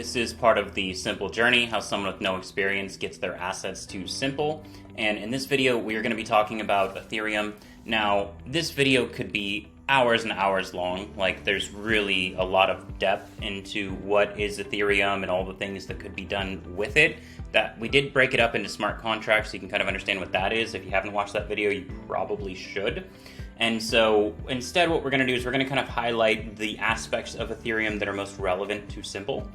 This is part of the CiMPLE Journey, how someone with no experience gets their assets to CiMPLE. And in this video, we are going to be talking about Ethereum. Now, this video could be hours and hours long. Like, there's really a lot of depth into what is Ethereum and all the things that could be done with it. That we did break it up into smart contracts, so you can kind of understand what that is. If you haven't watched that video, you probably should. And so instead, what we're going to do is we're going to kind of highlight the aspects of Ethereum that are most relevant to CiMPLE.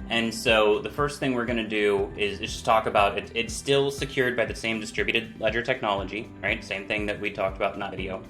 And so the first thing we're going to do is just talk about it. It's still secured by the same distributed ledger technology, right? Same thing that we talked about in that video.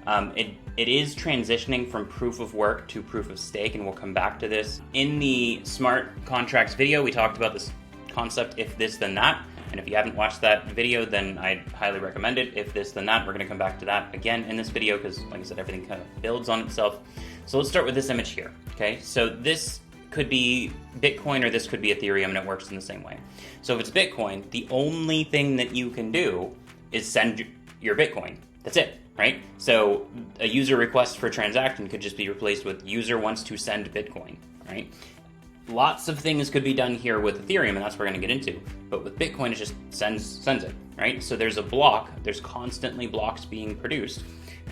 It is transitioning from proof of work to proof of stake, and we'll come back to this. In the smart contracts video, we talked about this concept, if this, then that. And if you haven't watched that video, then I'd highly recommend it. If this, then that. We're going to come back to that again in this video because, like I said, everything kind of builds on itself. So let's start with this image here, okay? So this could be Bitcoin or this could be Ethereum, and it works in the same way. So if it's Bitcoin, the only thing that you can do is send your Bitcoin. That's it, right? So a user request for a transaction could just be replaced with user wants to send Bitcoin, right? Lots of things could be done here with Ethereum, and that's what we're going to get into. But with Bitcoin, it just sends it, right? So there's a block, there's constantly blocks being produced.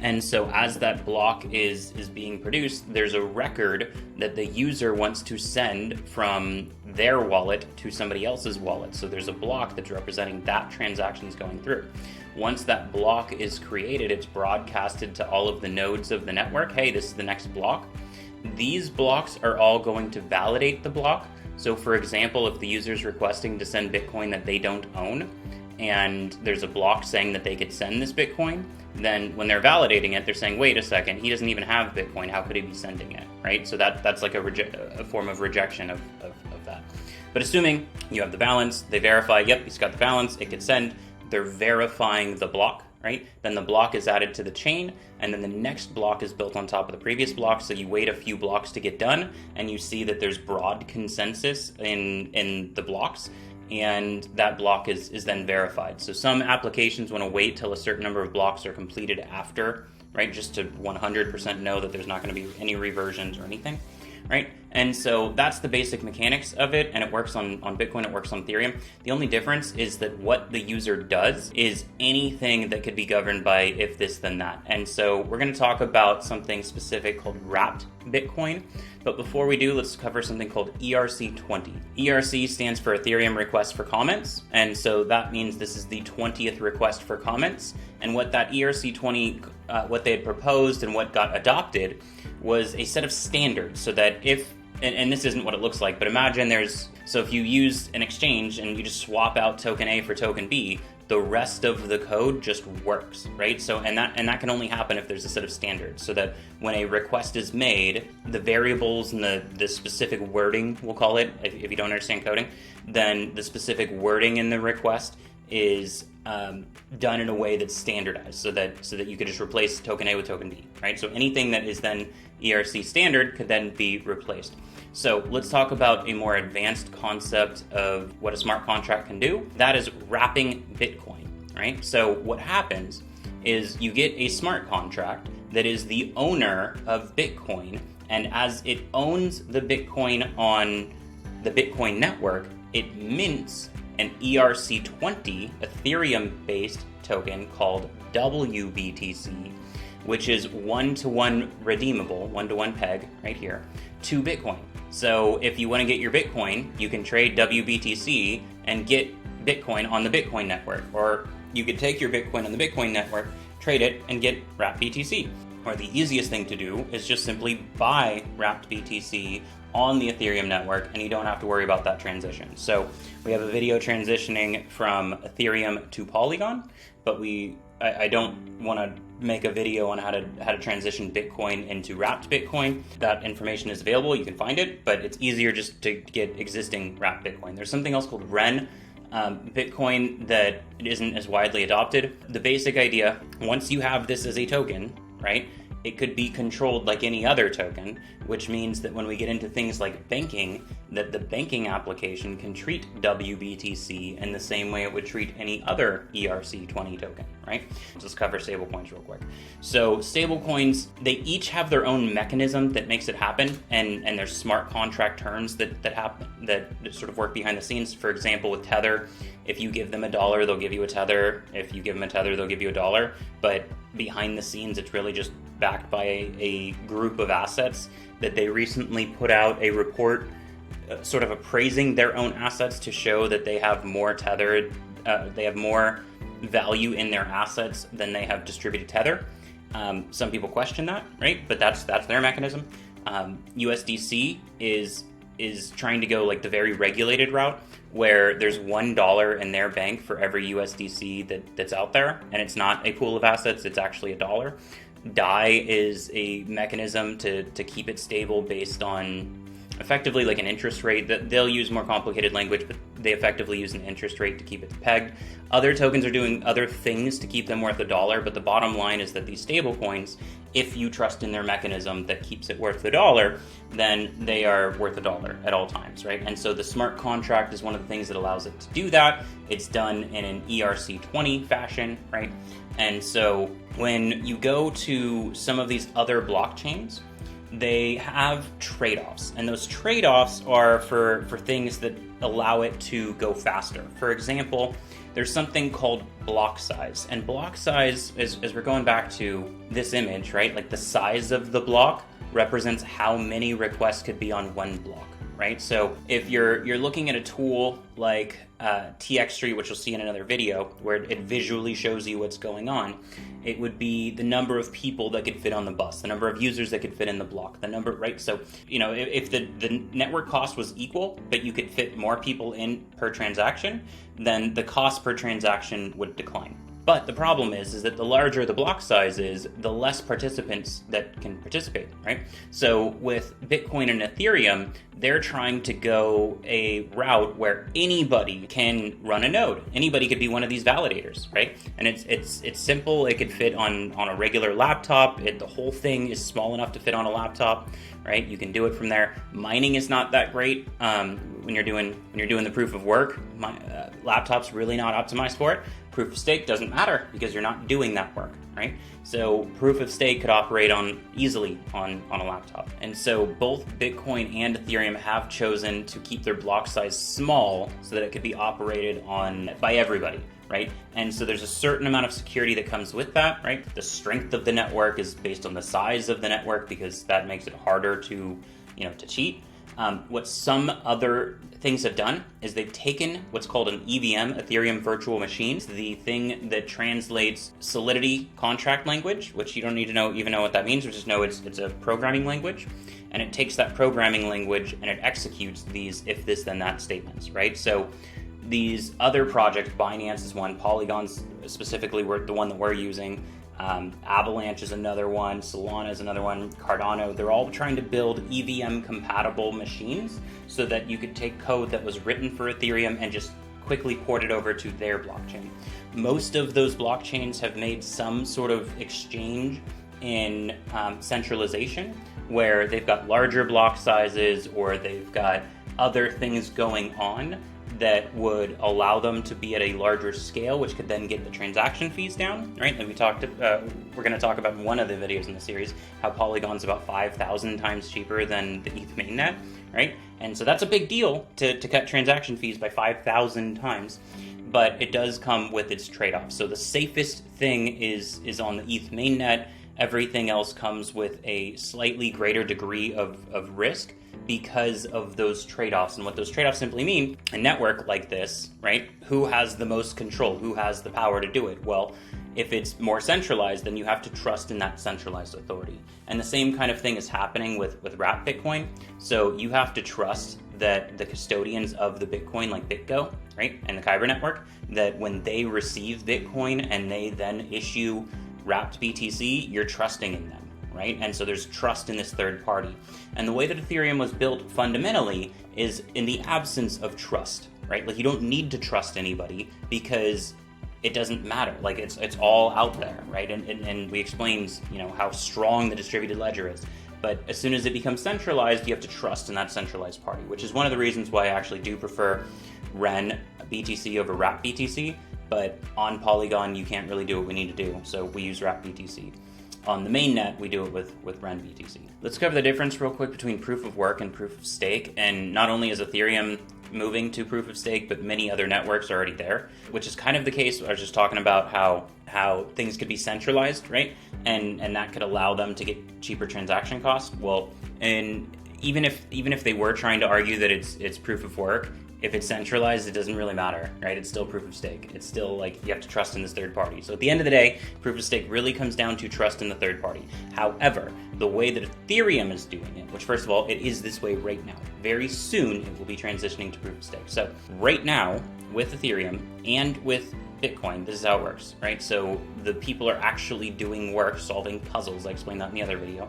And so as that block is being produced, there's a record that the user wants to send from their wallet to somebody else's wallet. So there's a block that's representing that transaction's going through. Once that block is created, it's broadcasted to all of the nodes of the network. Hey, this is the next block. These blocks are all going to validate the block. So for example, if the user is requesting to send Bitcoin that they don't own, and there's a block saying that they could send this Bitcoin, then when they're validating it, they're saying, wait a second, he doesn't even have Bitcoin, how could he be sending it, right? So that's like a form of rejection of that. But assuming you have the balance, they verify, yep, he's got the balance, it could send, they're verifying the block, right? Then the block is added to the chain, and then the next block is built on top of the previous block, so you wait a few blocks to get done, and you see that there's broad consensus in the blocks, and that block is then verified. So some applications want to wait till a certain number of blocks are completed after, right? Just to 100% know that there's not going to be any reversions or anything, right? And so that's the basic mechanics of it, and it works on Bitcoin, it works on Ethereum. The only difference is that what the user does is anything that could be governed by if this, then that. And so we're going to talk about something specific called wrapped Bitcoin. But before we do, let's cover something called ERC20. ERC stands for Ethereum Request for Comments, and so that means this is the 20th request for comments. And what that ERC20, what they had proposed and what got adopted was a set of standards so that if, and this isn't what it looks like, but imagine so if you use an exchange and you just swap out token A for token B, the rest of the code just works, right? So, and that can only happen if there's a set of standards, so that when a request is made, the variables and the specific wording, we'll call it, if you don't understand coding, then the specific wording in the request is done in a way that's standardized, so that you could just replace token A with token B, right? So anything that is then ERC standard could then be replaced. So let's talk about a more advanced concept of what a smart contract can do. That is wrapping Bitcoin, right? So what happens is you get a smart contract that is the owner of Bitcoin, and as it owns the Bitcoin on the Bitcoin network, it mints an ERC20 Ethereum-based token called WBTC, which is one-to-one redeemable, one-to-one peg right here, to Bitcoin. So if you want to get your Bitcoin, you can trade WBTC and get Bitcoin on the Bitcoin network, or you could take your Bitcoin on the Bitcoin network, trade it, and get wrapped BTC. Or the easiest thing to do is just simply buy wrapped BTC on the Ethereum network, and you don't have to worry about that transition. So we have a video transitioning from Ethereum to Polygon, but I don't want to make a video on how to transition Bitcoin into wrapped Bitcoin. That information is available, you can find it, but it's easier just to get existing wrapped Bitcoin. There's something else called REN Bitcoin that isn't as widely adopted. The basic idea, once you have this as a token, right, it could be controlled like any other token, which means that when we get into things like banking, that the banking application can treat WBTC in the same way it would treat any other ERC20 token, right? Let's cover stablecoins real quick. So stablecoins, they each have their own mechanism that makes it happen, and there's smart contract terms that happen, that sort of work behind the scenes. For example, with Tether, if you give them $1, they'll give you a Tether. If you give them a Tether, they'll give you $1. But behind the scenes, it's really just backed by a group of assets that they recently put out a report sort of appraising their own assets to show that they have more tethered, they have more value in their assets than they have distributed Tether. Some people question that, right? But that's their mechanism. USDC is trying to go like the very regulated route, where there's $1 in their bank for every USDC that's out there, and it's not a pool of assets, it's actually $1. DAI is a mechanism to keep it stable based on effectively like an interest rate. That they'll use more complicated language, but they effectively use an interest rate to keep it pegged. Other tokens are doing other things to keep them worth $1, but the bottom line is that these stable coins, if you trust in their mechanism that keeps it worth $1, then they are worth $1 at all times, right? And so the smart contract is one of the things that allows it to do that. It's done in an ERC20 fashion, right? And so when you go to some of these other blockchains, they have trade-offs, and those trade-offs are for things that allow it to go faster. For example, there's something called block size, and block size is, as we're going back to this image, right? Like the size of the block represents how many requests could be on one block, right? So if you're looking at a tool like TX3, which you'll see in another video, where it visually shows you what's going on, it would be the number of people that could fit on the bus, the number of users that could fit in the block, the number, right? So, you know, if the network cost was equal, but you could fit more people in per transaction, then the cost per transaction would decline. But the problem is that the larger the block size is, the less participants that can participate, right? So with Bitcoin and Ethereum, they're trying to go a route where anybody can run a node. Anybody could be one of these validators, right? And it's simple. It could fit on a regular laptop. The whole thing is small enough to fit on a laptop, right? You can do it from there. Mining is not that great when you're doing the proof of work. Laptop's really not optimized for it. Proof of stake doesn't matter because you're not doing that work, right? So proof of stake could operate easily on a laptop. And so both Bitcoin and Ethereum have chosen to keep their block size small so that it could be operated on by everybody, right? And so there's a certain amount of security that comes with that, right? The strength of the network is based on the size of the network, because that makes it harder to cheat. What some other things have done is they've taken what's called an EVM, Ethereum Virtual Machines, the thing that translates Solidity contract language, which you don't need to even know what that means, just know it's a programming language, and it takes that programming language and it executes these if this then that statements, right? So these other projects, Binance is one, Polygon's specifically the one that we're using, Avalanche is another one, Solana is another one, Cardano, they're all trying to build EVM compatible machines so that you could take code that was written for Ethereum and just quickly port it over to their blockchain. Most of those blockchains have made some sort of exchange in centralization, where they've got larger block sizes or they've got other things going on that would allow them to be at a larger scale, which could then get the transaction fees down, right? And we're going to talk about in one of the videos in the series how Polygon's about 5,000 times cheaper than the ETH mainnet, right? And so that's a big deal to cut transaction fees by 5,000 times, but it does come with its trade-offs. So the safest thing is on the ETH mainnet. Everything else comes with a slightly greater degree of risk because of those trade-offs. And what those trade-offs simply mean, a network like this, right? Who has the most control? Who has the power to do it? Well, if it's more centralized, then you have to trust in that centralized authority. And the same kind of thing is happening with Wrap Bitcoin. So you have to trust that the custodians of the Bitcoin, like BitGo, right? And the Kyber network, that when they receive Bitcoin and they then issue wrapped BTC, you're trusting in them, right? And so there's trust in this third party. And the way that Ethereum was built fundamentally is in the absence of trust, right? Like you don't need to trust anybody because it doesn't matter. Like it's all out there, right? And we explained, you know, how strong the distributed ledger is. But as soon as it becomes centralized, you have to trust in that centralized party, which is one of the reasons why I actually do prefer Ren BTC over Wrap BTC. But on Polygon, you can't really do what we need to do, so we use Wrap BTC. On the mainnet, we do it with Ren BTC. Let's cover the difference real quick between proof of work and proof of stake. And not only is Ethereum moving to proof of stake, but many other networks are already there, which is kind of the case. I was just talking about how things could be centralized, right? And that could allow them to get cheaper transaction costs. Well, and even if they were trying to argue that it's proof of work, if it's centralized, it doesn't really matter, right? It's still proof of stake. It's still like you have to trust in this third party. So at the end of the day, proof of stake really comes down to trust in the third party. However, the way that Ethereum is doing it, which first of all, it is this way right now. Very soon, it will be transitioning to proof of stake. So right now, with Ethereum and with Bitcoin, this is how it works, right? So the people are actually doing work, solving puzzles. I explained that in the other video.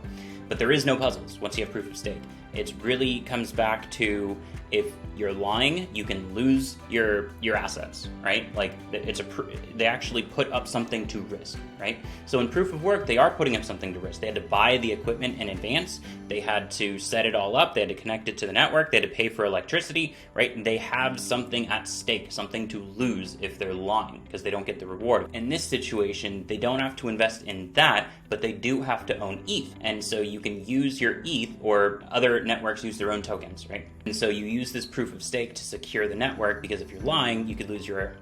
But there is no puzzles once you have proof of stake. It really comes back to, if you're lying, you can lose your assets, right? Like they actually put up something to risk, right? So in proof of work, they are putting up something to risk. They had to buy the equipment in advance. They had to set it all up. They had to connect it to the network. They had to pay for electricity, right? They have something at stake, something to lose if they're lying because they don't get the reward. In this situation, they don't have to invest in that, but they do have to own ETH. And so you can use your ETH, or other networks use their own tokens, right? And so you use this proof of stake to secure the network, because if you're lying, you could lose your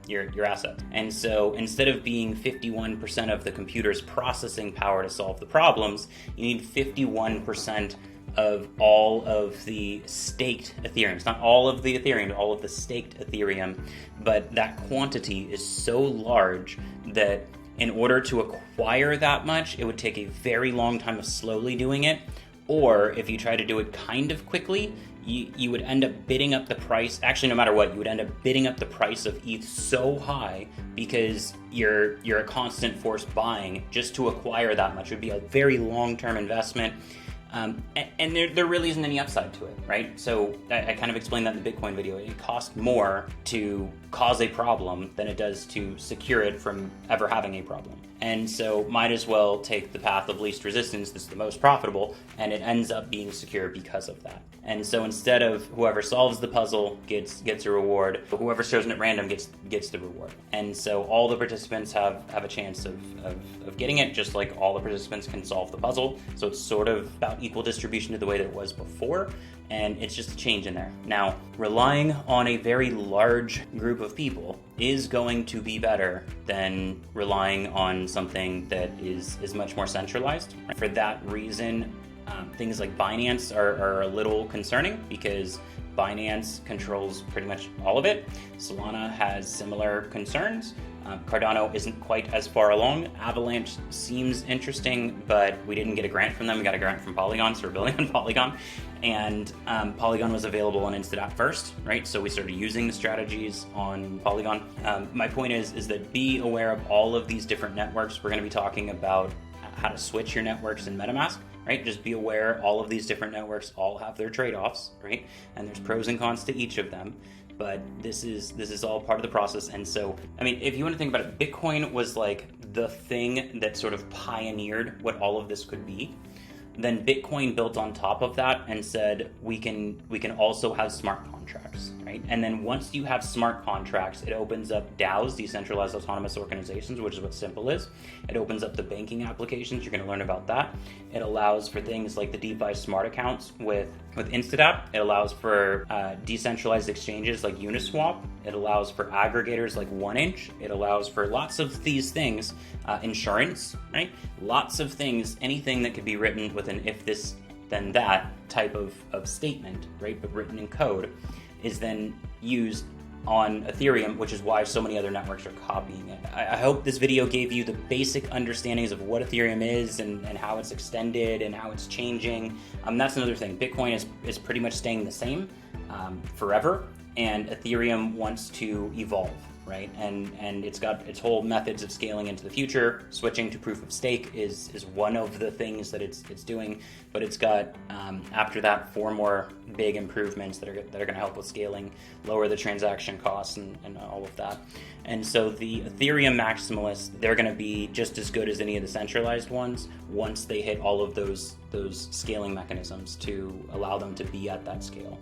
asset. And so instead of being 51% of the computer's processing power to solve the problems, you need 51% of all of the staked Ethereum. It's not all of the Ethereum, all of the staked Ethereum, but that quantity is so large that in order to acquire that much, it would take a very long time of slowly doing it. Or if you try to do it kind of quickly, you would end up bidding up the price. Actually, no matter what, you would end up bidding up the price of ETH so high because you're a constant force buying just to acquire that much. It would be a very long-term investment. And there really isn't any upside to it, right? So I kind of explained that in the Bitcoin video. It costs more to cause a problem than it does to secure it from ever having a problem. And so might as well take the path of least resistance. This is the most profitable, and it ends up being secure because of that. And so instead of whoever solves the puzzle gets a reward, but whoever's chosen at random gets the reward. And so all the participants have a chance of getting it, just like all the participants can solve the puzzle. So it's sort of about equal distribution to the way that it was before, and it's just a change in there. Now, relying on a very large group of people is going to be better than relying on something that is much more centralized. For that reason, things like Binance are a little concerning, because Binance controls pretty much all of it. Solana has similar concerns. Cardano isn't quite as far along. Avalanche seems interesting, but we didn't get a grant from them. We got a grant from Polygon, so we're building on Polygon. And Polygon was available on Instadap first, right? So we started using the strategies on Polygon. My point is that be aware of all of these different networks. We're going to be talking about how to switch your networks in MetaMask, right? Just be aware all of these different networks all have their trade-offs, right? And there's pros and cons to each of them. But this is all part of the process. And so, I mean, if you want to think about it, Bitcoin was like the thing that sort of pioneered what all of this could be. Then Bitcoin built on top of that and said, we can also have smart contracts, right? And then once you have smart contracts, it opens up DAOs, decentralized autonomous organizations, which is what CiMPLE is. It opens up the banking applications. You're going to learn about that. It allows for things like the DeFi smart accounts with Instadap. It allows for decentralized exchanges like Uniswap. It allows for aggregators like 1inch. It allows for lots of these things, insurance, right? Lots of things, anything that could be written with an if this then that type of statement, right? But written in code is then used on Ethereum, which is why so many other networks are copying it. I hope this video gave you the basic understandings of what Ethereum is and how it's extended and how it's changing. That's another thing. Bitcoin is pretty much staying the same forever, and Ethereum wants to evolve. right? And it's got its whole methods of scaling into the future. Switching to proof of stake is one of the things that it's doing, but it's got after that 4 more big improvements that are going to help with scaling, lower the transaction costs, and all of that. And so the Ethereum maximalists, they're going to be just as good as any of the centralized ones once they hit all of those scaling mechanisms to allow them to be at that scale.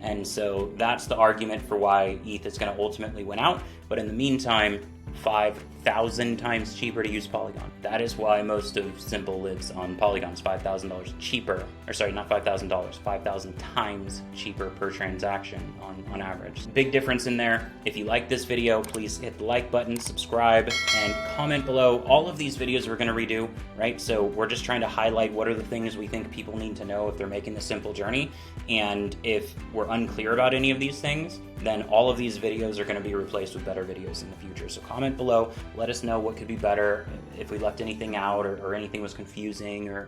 And so that's the argument for why ETH is going to ultimately win out. But in the meantime, 5,000 times cheaper to use Polygon. That is why most of CiMPLE lives on Polygon. It's $5,000 cheaper, or sorry, not $5,000, 5,000 times cheaper per transaction on average. Big difference in there. If you like this video, please hit the like button, subscribe, and comment below. All of these videos we're going to redo, right? So we're just trying to highlight what are the things we think people need to know if they're making the CiMPLE journey. And if we're unclear about any of these things, then all of these videos are going to be replaced with better videos in the future. So comment below, let us know what could be better, if we left anything out or anything was confusing, or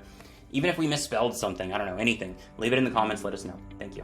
even if we misspelled something, I don't know, anything. Leave it in the comments, let us know. Thank you.